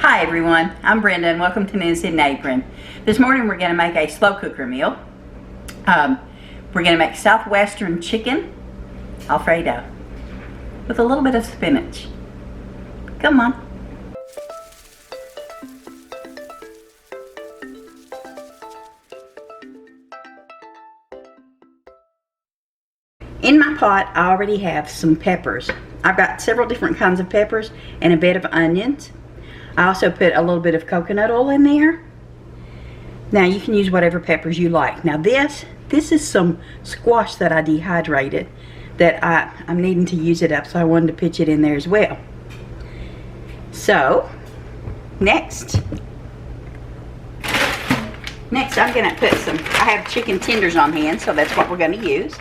Hi everyone, I'm Brenda and welcome to News in Apron. This morning we're going to make a slow cooker meal. We're going to make Southwestern Chicken Alfredo with a little bit of spinach. Come on. In my pot I already have some peppers. I've got several different kinds of peppers and a bed of onions. I also put a little bit of coconut oil in there. Now you can use whatever peppers you like. Now this is some squash that I dehydrated that I'm needing to use it up, so I wanted to pitch it in there as well. So next I'm gonna put some, I have chicken tenders on hand, so that's what we're gonna use.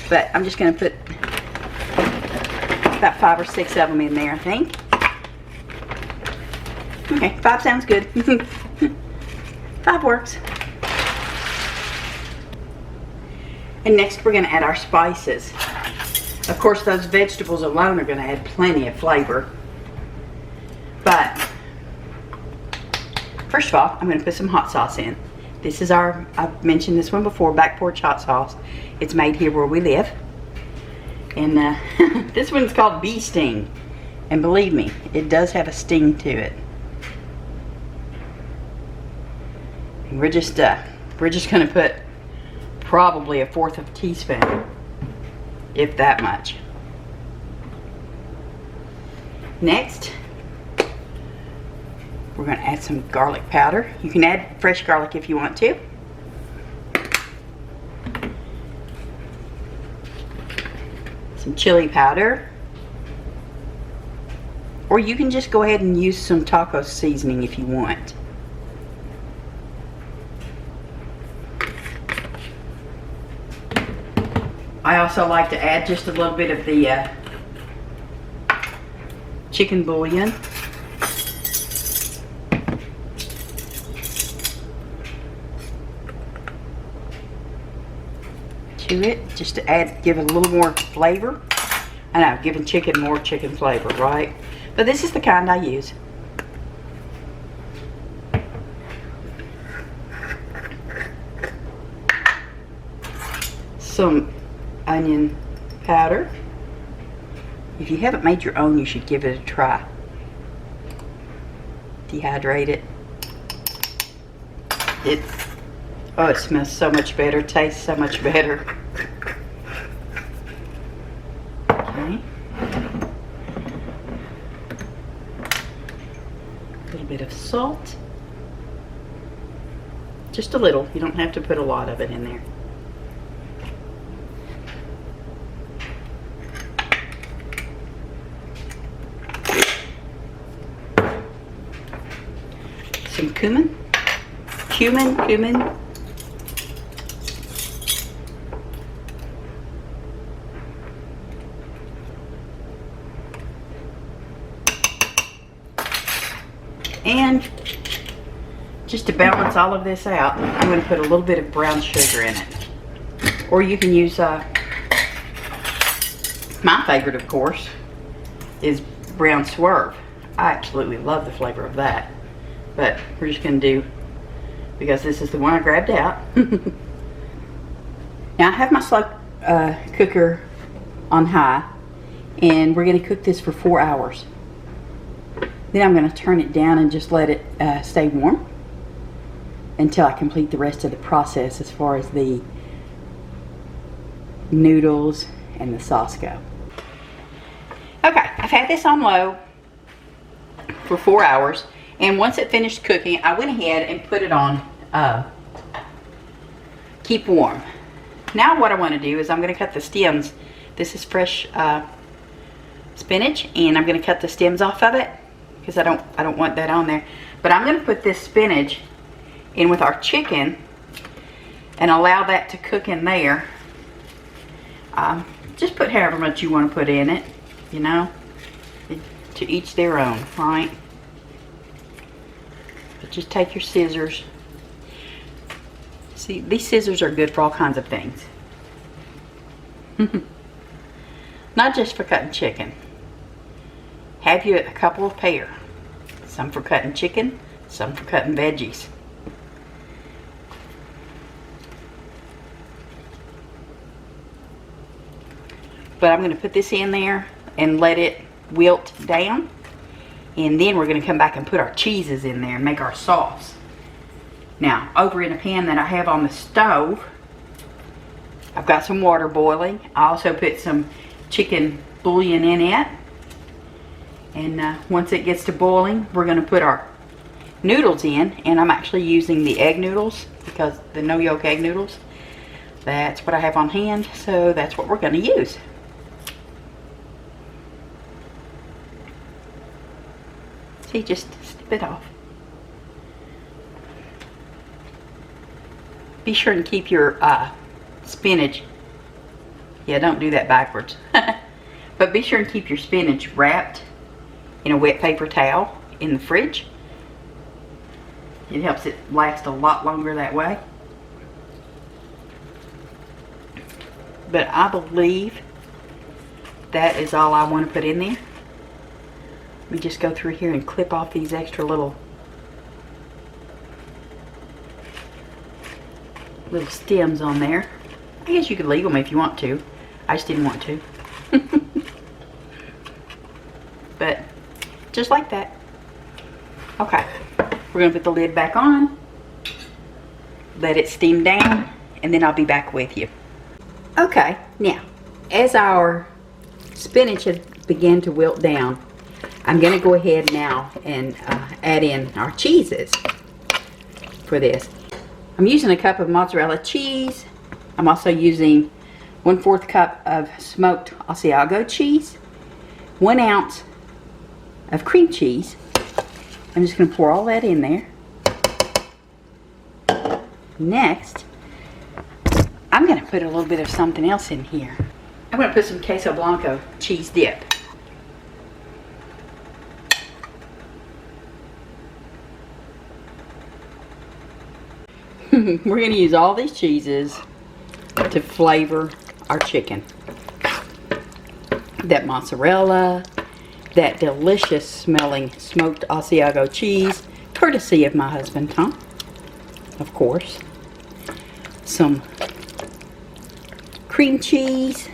But I'm just gonna put about 5 or 6 of them in there, I think. Okay, 5 sounds good. 5 works. And next we're going to add our spices. Of course, those vegetables alone are going to add plenty of flavor. But first of all, I'm going to put some hot sauce in. This is our, I've mentioned this one before, back porch hot sauce. It's made here where we live. And this one's called Bee Sting. And believe me, it does have a sting to it. And we're just going to put probably 1/4 of a teaspoon, if that much. Next, we're going to add some garlic powder. You can add fresh garlic if you want to. Some chili powder. Or you can just go ahead and use some taco seasoning if you want. I also like to add just a little bit of the chicken bouillon. To it, just to add, give it a little more flavor. I know, giving chicken more chicken flavor, right? But this is the kind I use. Some onion powder. If you haven't made your own, you should give it a try. Dehydrate it. Oh, it smells so much better, tastes so much better. Okay. A little bit of salt. Just a little. You don't have to put a lot of it in there. Some cumin. And just to balance all of this out, I'm going to put a little bit of brown sugar in it. Or you can use, my favorite of course, is brown swerve. I absolutely love the flavor of that. But we're just going to do, because this is the one I grabbed out. Now I have my slow cooker on high, and we're going to cook this for 4 hours. Then I'm going to turn it down and just let it stay warm until I complete the rest of the process as far as the noodles and the sauce go. Okay, I've had this on low for 4 hours, and once it finished cooking, I went ahead and put it on keep warm. Now what I want to do is I'm going to cut the stems. This is fresh spinach, and I'm going to cut the stems off of it because I don't want that on there. But I'm going to put this spinach in with our chicken and allow that to cook in there. Just put however much you want to put in it, you know, to each their own, right? But just take your scissors. See, these scissors are good for all kinds of things. Not just for cutting chicken. Have you a couple of pair. some for cutting chicken, some for cutting veggies. But I'm going to put this in there and let it wilt down. And then we're going to come back and put our cheeses in there and make our sauce. Now, over in a pan that I have on the stove, I've got some water boiling. I also put some chicken bouillon in it. And once it gets to boiling, we're going to put our noodles in. And I'm actually using the egg noodles, because the no yolk egg noodles. That's what I have on hand, so that's what we're going to use. See, just snip it off. Be sure and keep your spinach. Yeah, don't do that backwards. But be sure and keep your spinach wrapped in a wet paper towel in the fridge. It helps it last a lot longer that way. But I believe that is all I want to put in there. Let me just go through here and clip off these extra little stems on there. I guess you could leave them if you want to. I just didn't want to. But just like that. Okay, we're going to put the lid back on, let it steam down, and then I'll be back with you. Okay, now as our spinach has begun to wilt down, I'm going to go ahead now and add in our cheeses for this. I'm using a cup of mozzarella cheese. I'm also using 1/4 cup of smoked Asiago cheese, 1 ounce of cream cheese. I'm just going to pour all that in there. Next, I'm going to put a little bit of something else in here. I'm going to put some queso blanco cheese dip. We're going to use all these cheeses to flavor our chicken. That mozzarella, that delicious smelling smoked Asiago cheese, courtesy of my husband Tom, of course. Some cream cheese.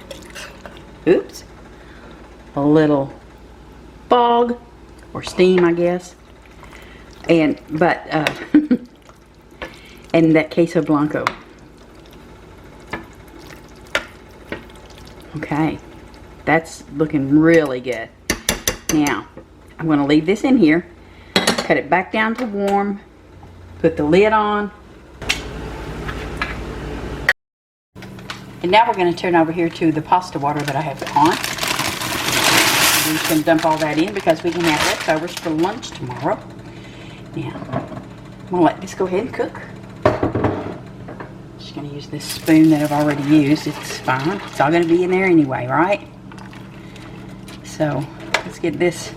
Oops. A little fog or steam, I guess. And and that queso blanco. Okay, that's looking really good. Now, I'm going to leave this in here, cut it back down to warm, put the lid on, and now we're going to turn over here to the pasta water that I have on. We're just going to dump all that in because we can have leftovers for lunch tomorrow. Now, I'm going to let this go ahead and cook. Just going to use this spoon that I've already used. It's fine. It's all going to be in there anyway, right? So, let's get this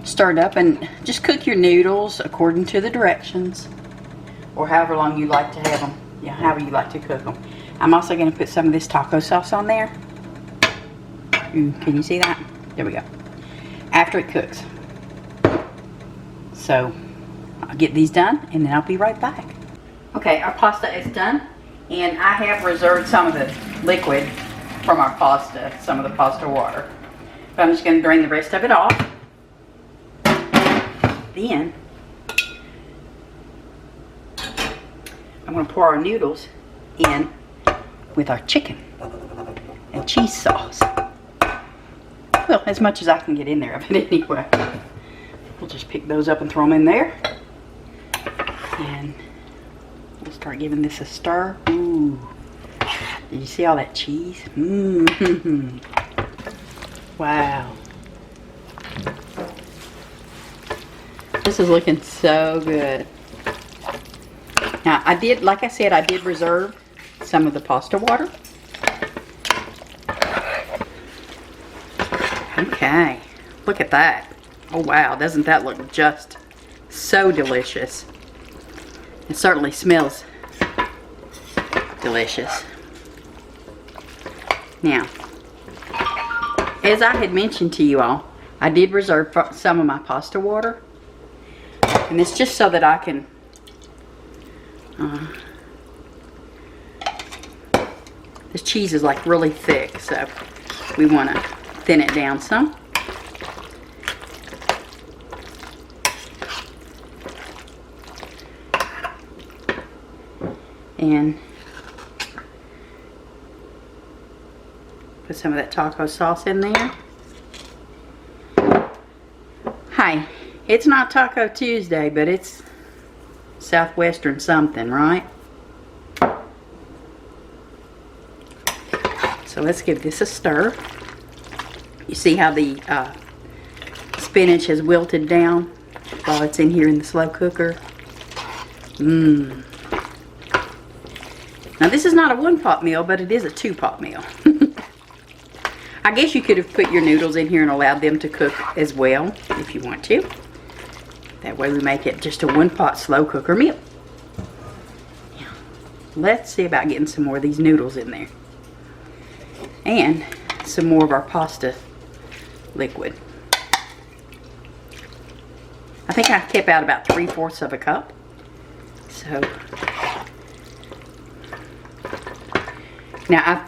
stirred up and just cook your noodles according to the directions, or however long you like to have them. Yeah, however you like to cook them. I'm also going to put some of this taco sauce on there. Can you see that? There we go. After it cooks. So, I'll get these done and then I'll be right back. Okay, our pasta is done, and I have reserved some of the liquid from our pasta, some of the pasta water. But I'm just going to drain the rest of it off. Then, I'm going to pour our noodles in with our chicken and cheese sauce. Well, as much as I can get in there of it anyway. We'll just pick those up and throw them in there. And we'll start giving this a stir. Ooh. Did you see all that cheese? Mmm. Wow. This is looking so good. Now, like I said, I did reserve some of the pasta water. Okay. Look at that. Oh, wow. Doesn't that look just so delicious? It certainly smells delicious. Now, as I had mentioned to you all, I did reserve some of my pasta water And it's just so that I can this cheese is like really thick, so we want to thin it down some. And put some of that taco sauce in there. Hi, it's not Taco Tuesday, but it's Southwestern something, right? So let's give this a stir. You see how the spinach has wilted down while it's in here in the slow cooker? Mmm. Now this is not a 1-pot meal, but it is a 2-pot meal. I guess you could have put your noodles in here and allowed them to cook as well, if you want to. That way we make it just a 1-pot slow cooker meal. Yeah. Let's see about getting some more of these noodles in there. And some more of our pasta liquid. I think I kept out about 3/4 of a cup. So now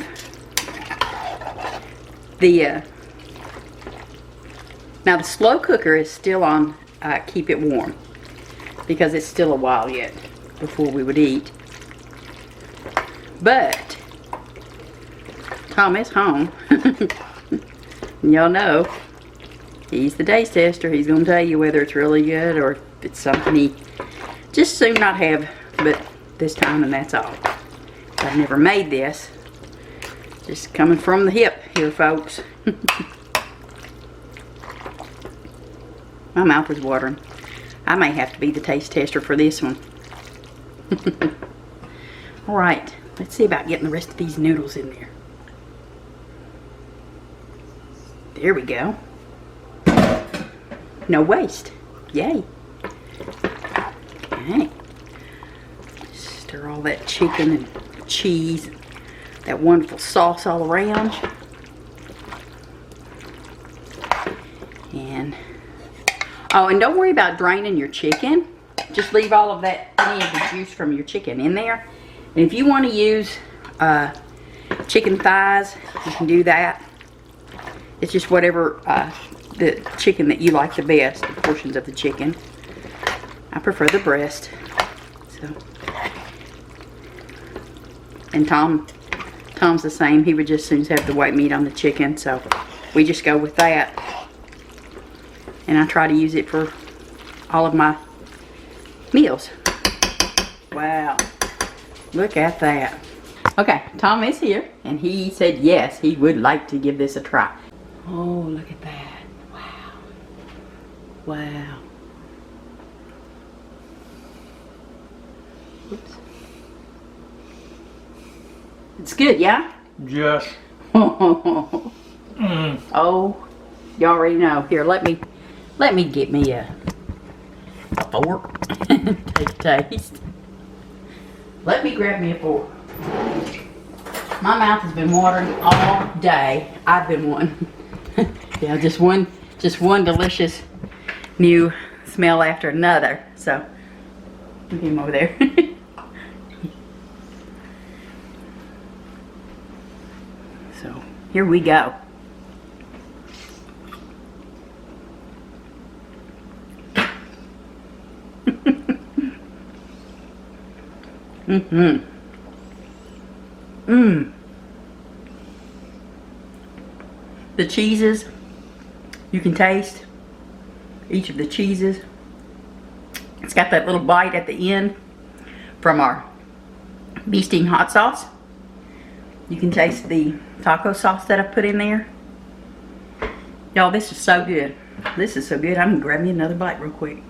now the slow cooker is still on keep it warm because it's still a while yet before we would eat. But Tom is home. Y'all know he's the taste tester. He's gonna tell you whether it's really good or if it's something he just soon not have but this time, and that's all. I've never made this. Just coming from the hip here, folks. My mouth is watering. I may have to be the taste tester for this one. Alright, let's see about getting the rest of these noodles in there. There we go. No waste. Yay. Okay. Stir all that chicken and cheese, that wonderful sauce all around. And oh, and don't worry about draining your chicken. Just leave all of that, any of the juice from your chicken in there. And if you want to use chicken thighs, you can do that. It's just whatever the chicken that you like the best, the portions of the chicken. I prefer the breast. So, and Tom's the same. He would just as soon have the white meat on the chicken, so we just go with that. And I try to use it for all of my meals. Wow, look at that. Okay, Tom is here, and he said yes, he would like to give this a try. Oh, look at that. Wow. Wow. Oops. It's good, yeah? Yes. Oh, you already know. Here, let me get me a fork. Take a taste. Let me grab me a fork. My mouth has been watering all day. I've been wanting. Yeah, just one delicious new smell after another. So, get him over there. So, here we go. Mm-hmm. Mmm. The cheeses, you can taste each of the cheeses. It's got that little bite at the end from our beef hot sauce. You can taste the taco sauce that I put in there. Y'all, this is so good. This is so good. I'm gonna grab me another bite real quick.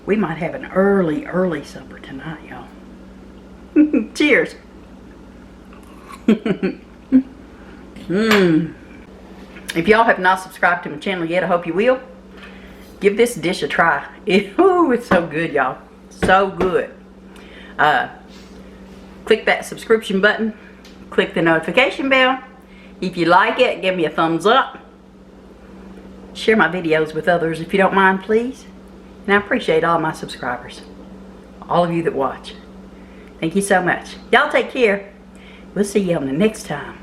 We might have an early supper tonight, y'all. Cheers. If y'all have not subscribed to my channel yet, I hope you will. Give this dish a try. It's so good, y'all. So good. Click that subscription button. Click the notification bell. If you like it, give me a thumbs up. Share my videos with others if you don't mind, please. And I appreciate all my subscribers. All of you that watch. Thank you so much. Y'all take care. We'll see you on the next time.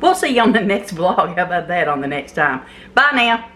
We'll see you on the next vlog. How about that on the next time? Bye now.